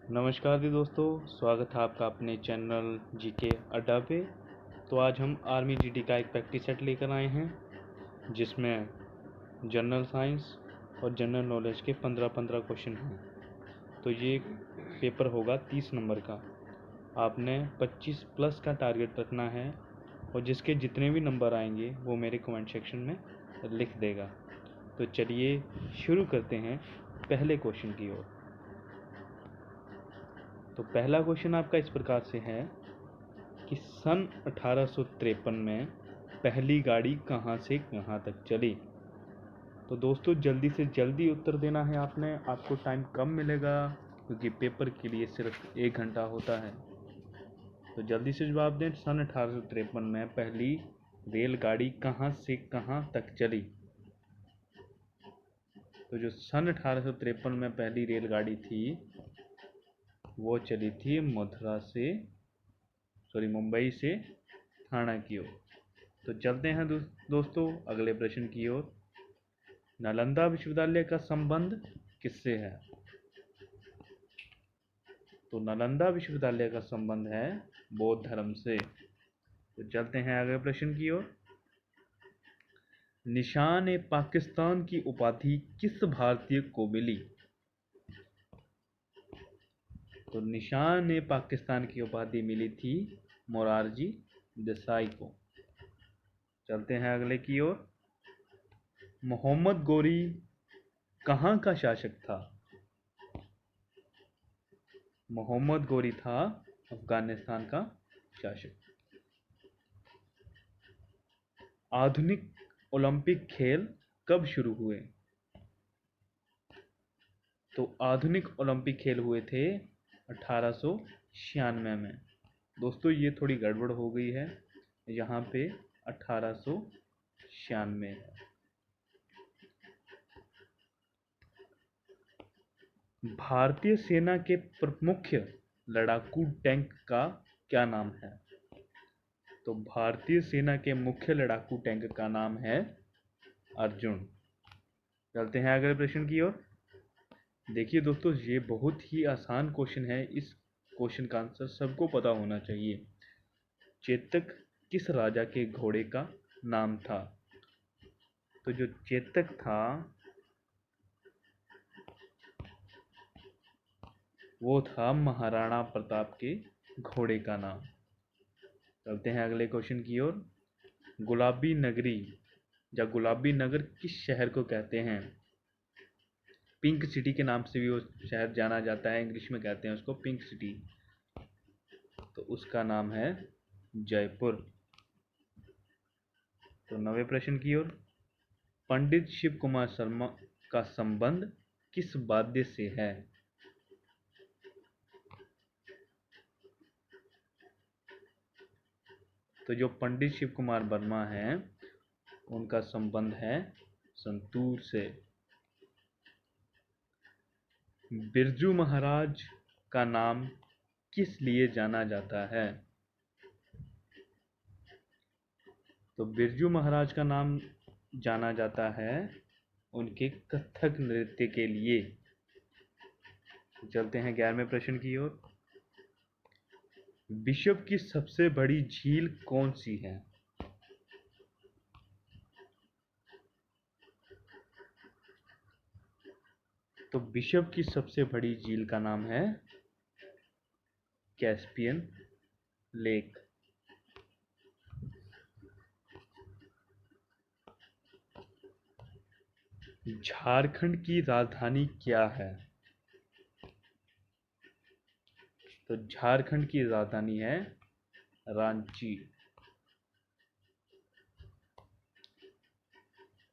नमस्कार जी दोस्तों, स्वागत है आपका अपने चैनल जीके अड्डा पे। तो आज हम आर्मी जीडी का एक प्रैक्टिस सेट लेकर आए हैं जिसमें जनरल साइंस और जनरल नॉलेज के 15-15 क्वेश्चन हैं। तो ये पेपर होगा 30 नंबर का। आपने 25 प्लस का टारगेट रखना है और जिसके जितने भी नंबर आएंगे वो मेरे कमेंट सेक्शन में लिख देगा। तो चलिए शुरू करते हैं पहले क्वेश्चन की ओर। तो पहला क्वेश्चन आपका इस प्रकार से है कि सन 1853 में पहली गाड़ी कहाँ से कहाँ तक चली। तो दोस्तों जल्दी से जल्दी उत्तर देना है आपने, आपको टाइम कम मिलेगा क्योंकि पेपर के लिए सिर्फ 1 घंटा होता है। तो जल्दी से जवाब दें, सन 1853 में पहली रेलगाड़ी कहाँ से कहाँ तक चली। तो जो सन 1853 में पहली रेलगाड़ी थी वो चली थी मुंबई से थाना की ओर। तो चलते हैं दोस्तों अगले प्रश्न की ओर। नालंदा विश्वविद्यालय का संबंध किससे है। तो नालंदा विश्वविद्यालय का संबंध है बौद्ध धर्म से। तो चलते हैं अगले प्रश्न की ओर। निशान ए पाकिस्तान की उपाधि किस भारतीय को मिली। तो निशान ए पाकिस्तान की उपाधि मिली थी मोरारजी देसाई को। चलते हैं अगले की ओर। मोहम्मद गोरी कहाँ का शासक था। मोहम्मद गोरी था अफगानिस्तान का शासक। आधुनिक ओलंपिक खेल कब शुरू हुए। तो आधुनिक ओलंपिक खेल हुए थे 1896 में। दोस्तों ये थोड़ी गड़बड़ हो गई है, यहाँ पे 1896 है। भारतीय सेना के प्रमुख लड़ाकू टैंक का क्या नाम है। तो भारतीय सेना के मुख्य लड़ाकू टैंक का नाम है अर्जुन। चलते हैं अगले प्रश्न की ओर। देखिए दोस्तों ये बहुत ही आसान क्वेश्चन है, इस क्वेश्चन का आंसर सबको पता होना चाहिए। चेतक किस राजा के घोड़े का नाम था। तो जो चेतक था वो था महाराणा प्रताप के घोड़े का नाम। चलते हैं अगले क्वेश्चन की ओर। गुलाबी नगरी या गुलाबी नगर किस शहर को कहते हैं। पिंक सिटी के नाम से भी वो शहर जाना जाता है, इंग्लिश में कहते हैं उसको पिंक सिटी। तो उसका नाम है जयपुर। तो 9वें प्रश्न की ओर। पंडित शिव कुमार शर्मा का संबंध किस वाद्य से है। तो जो पंडित शिव कुमार वर्मा हैं उनका संबंध है संतूर से। बिरजू महाराज का नाम किस लिए जाना जाता है। तो बिरजू महाराज का नाम जाना जाता है उनके कथक नृत्य के लिए। चलते हैं 11वें प्रश्न की ओर। विश्व की सबसे बड़ी झील कौन सी है। तो विश्व की सबसे बड़ी झील का नाम है कैस्पियन लेक। झारखंड की राजधानी क्या है। तो झारखंड की राजधानी है रांची।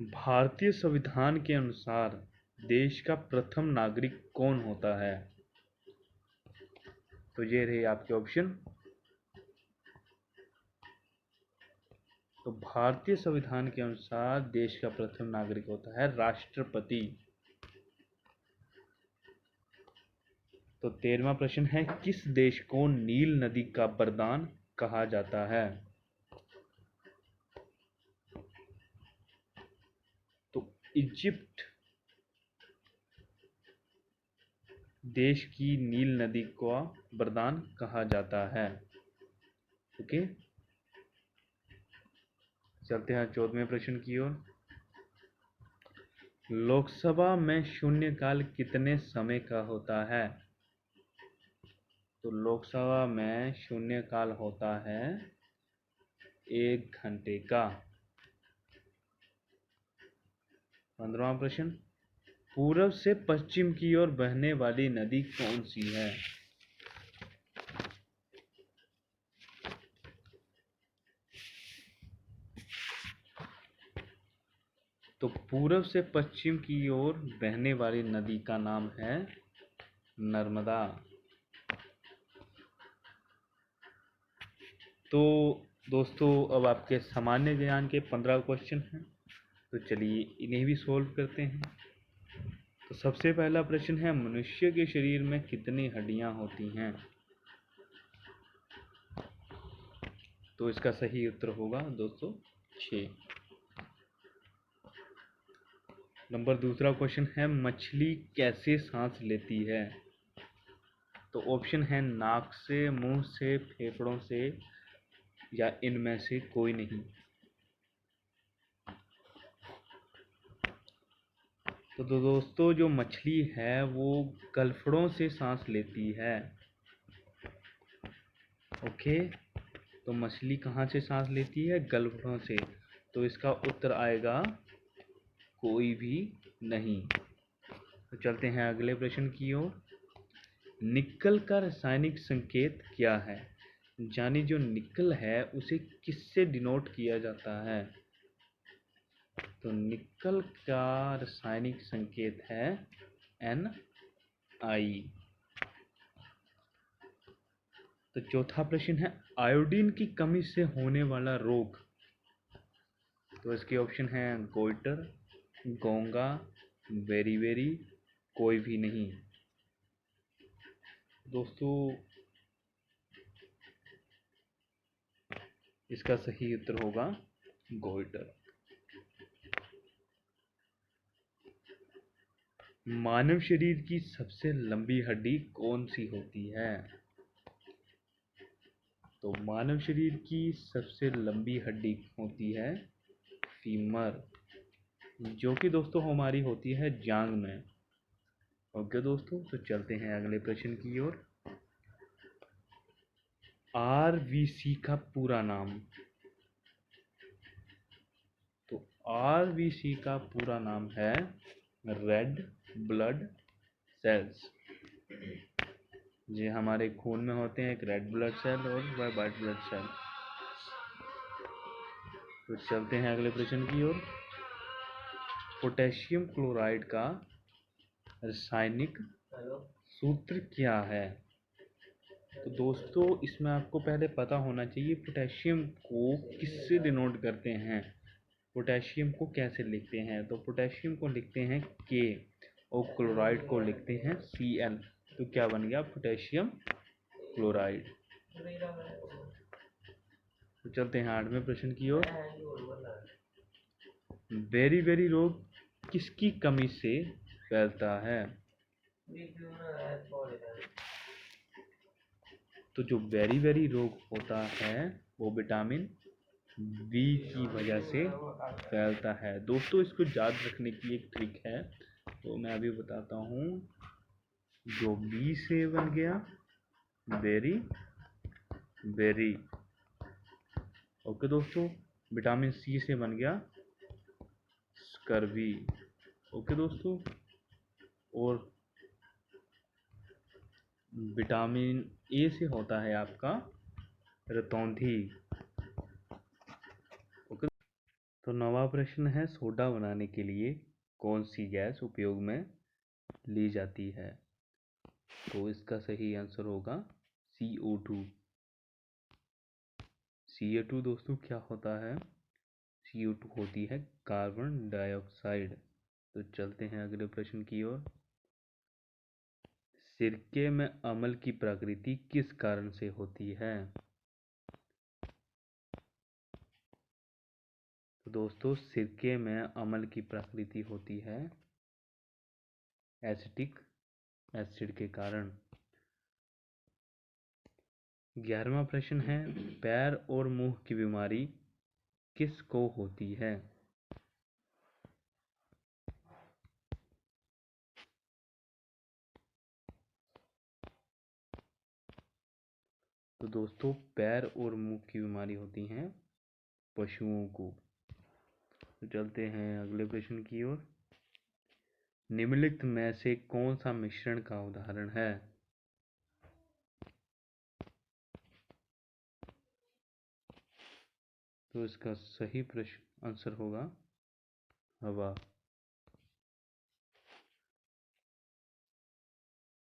भारतीय संविधान के अनुसार देश का प्रथम नागरिक कौन होता है। तो ये रहे आपके ऑप्शन। तो भारतीय संविधान के अनुसार देश का प्रथम नागरिक होता है राष्ट्रपति। तो 13वां प्रश्न है, किस देश को नील नदी का वरदान कहा जाता है। तो इजिप्ट देश की नील नदी का वरदान कहा जाता है। ओके, चलते हैं 14वें प्रश्न की ओर। लोकसभा में शून्यकाल कितने समय का होता है? तो लोकसभा में शून्यकाल होता है 1 घंटे का। 15वां प्रश्न, पूरब से पश्चिम की ओर बहने वाली नदी कौन सी है? तो पूरब से पश्चिम की ओर बहने वाली नदी का नाम है नर्मदा। तो दोस्तों, अब आपके सामान्य ज्ञान के 15 क्वेश्चन हैं, तो चलिए इन्हें भी सॉल्व करते हैं। तो सबसे पहला प्रश्न है, मनुष्य के शरीर में कितनी हड्डियां होती हैं? तो इसका सही उत्तर होगा दोस्तों 6। नंबर दूसरा क्वेश्चन है, मछली कैसे सांस लेती है? तो ऑप्शन है नाक से, मुंह से, फेफड़ों से या इनमें से कोई नहीं। तो दोस्तों, जो मछली है वो गलफड़ों से सांस लेती है। ओके, तो मछली कहाँ से सांस लेती है? गलफड़ों से। तो इसका उत्तर आएगा कोई भी नहीं। तो चलते हैं अगले प्रश्न की ओर। निकल का रासायनिक संकेत क्या है? यानी जो निकल है उसे किससे डिनोट किया जाता है? तो निकल का रासायनिक संकेत है Na। तो चौथा प्रश्न है, आयोडीन की कमी से होने वाला रोग। तो इसके ऑप्शन है गोइटर, गोंगा, बेरीबेरी, कोई भी नहीं। दोस्तों, इसका सही उत्तर होगा गोइटर। मानव शरीर की सबसे लंबी हड्डी कौन सी होती है? तो मानव शरीर की सबसे लंबी हड्डी होती है फीमर, जो कि दोस्तों हमारी होती है जांग में। ओके दोस्तों, तो चलते हैं अगले प्रश्न की ओर। आरबीसी का पूरा नाम। तो आरबीसी का पूरा नाम है रेड ब्लड सेल्स। ये हमारे खून में होते हैं, एक रेड ब्लड सेल और वाइट ब्लड सेल। तो चलते हैं अगले प्रश्न की ओर। पोटेशियम क्लोराइड का रासायनिक सूत्र क्या है? तो दोस्तों, इसमें आपको पहले पता होना चाहिए पोटेशियम को किससे डिनोट करते हैं, पोटेशियम को कैसे लिखते हैं। तो पोटेशियम को लिखते हैं K और क्लोराइड को लिखते हैं Cl। तो क्या बन गया? Potassium chloride. तो चलते हैं 8वें प्रश्न की ओर। बेरी रोग किसकी कमी से फैलता है? तो जो बेरी रोग होता है वो विटामिन बी की वजह से फैलता है। दोस्तों, इसको याद रखने की एक ट्रिक है, तो मैं अभी बताता हूँ। जो बी से बन गया बेरी। ओके दोस्तों, विटामिन सी से बन गया स्कर्वी। ओके दोस्तों, और विटामिन ए से होता है आपका रतौंधी। ओके, तो 9वां प्रश्न है, सोडा बनाने के लिए कौन सी गैस उपयोग में ली जाती है? तो इसका सही आंसर होगा CO2। CO2 दोस्तों क्या होता है? CO2 होती है कार्बन डाइऑक्साइड। तो चलते हैं अगले प्रश्न की ओर। सिरके में अम्ल की प्रकृति किस कारण से होती है? तो दोस्तों, सिरके में अम्ल की प्रकृति होती है एसिटिक एसिड के कारण। 11वां प्रश्न है, पैर और मुंह की बीमारी किसको होती है? तो दोस्तों पैर और मुंह की बीमारी होती हैं पशुओं को। तो चलते हैं अगले प्रश्न की ओर। निम्नलिखित में से कौन सा मिश्रण का उदाहरण है? तो इसका सही प्रश्न आंसर होगा हवा।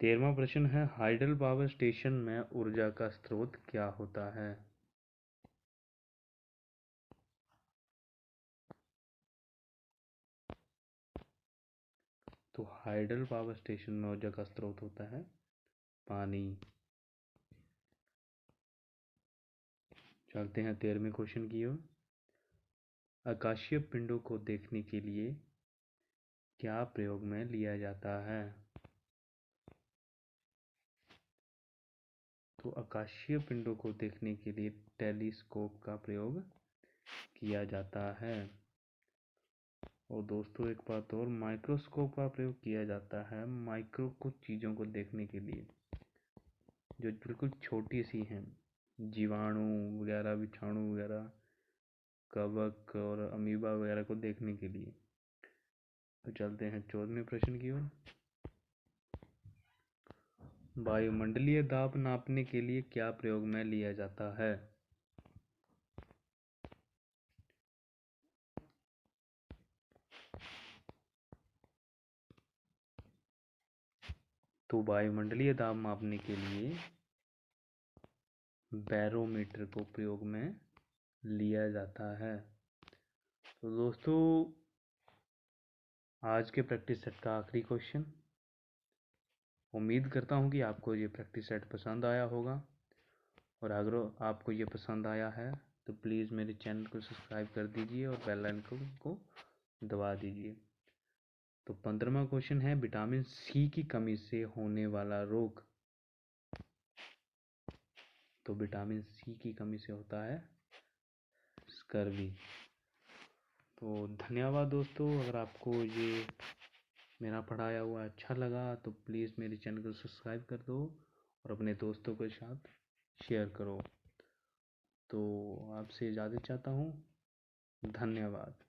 13वां प्रश्न है, हाइडल पावर स्टेशन में ऊर्जा का स्रोत क्या होता है? तो हाइडल पावर स्टेशन में ऊर्जा का स्रोत होता है पानी। चलते हैं 13वें क्वेश्चन की ओर। आकाशीय पिंडों को देखने के लिए क्या प्रयोग में लिया जाता है? तो आकाशीय पिंडों को देखने के लिए टेलीस्कोप का प्रयोग किया जाता है। और दोस्तों एक बात और, माइक्रोस्कोप का प्रयोग किया जाता है माइक्रो कुछ चीज़ों को देखने के लिए जो बिल्कुल छोटी सी हैं, जीवाणु वगैरह, विषाणु वगैरह, कवक और अमीबा वगैरह को देखने के लिए। तो चलते हैं 14वें प्रश्न की ओर। वायुमंडलीय दाब नापने के लिए क्या प्रयोग में लिया जाता है? तो वायुमंडलीय दाब मापने के लिए बैरोमीटर को प्रयोग में लिया जाता है। तो दोस्तों आज के प्रैक्टिस सेट का आखिरी क्वेश्चन। उम्मीद करता हूँ कि आपको ये प्रैक्टिस सेट पसंद आया होगा, और अगर आपको ये पसंद आया है तो प्लीज़ मेरे चैनल को सब्सक्राइब कर दीजिए और बेल आइकन को दबा दीजिए। तो 15वां क्वेश्चन है, विटामिन सी की कमी से होने वाला रोग। तो विटामिन सी की कमी से होता है स्कर्वी। तो धन्यवाद दोस्तों। अगर आपको ये मेरा पढ़ाया हुआ अच्छा लगा तो प्लीज़ मेरे चैनल को सब्सक्राइब कर दो और अपने दोस्तों के साथ शेयर करो। तो आपसे इजाज़त चाहता हूँ। धन्यवाद।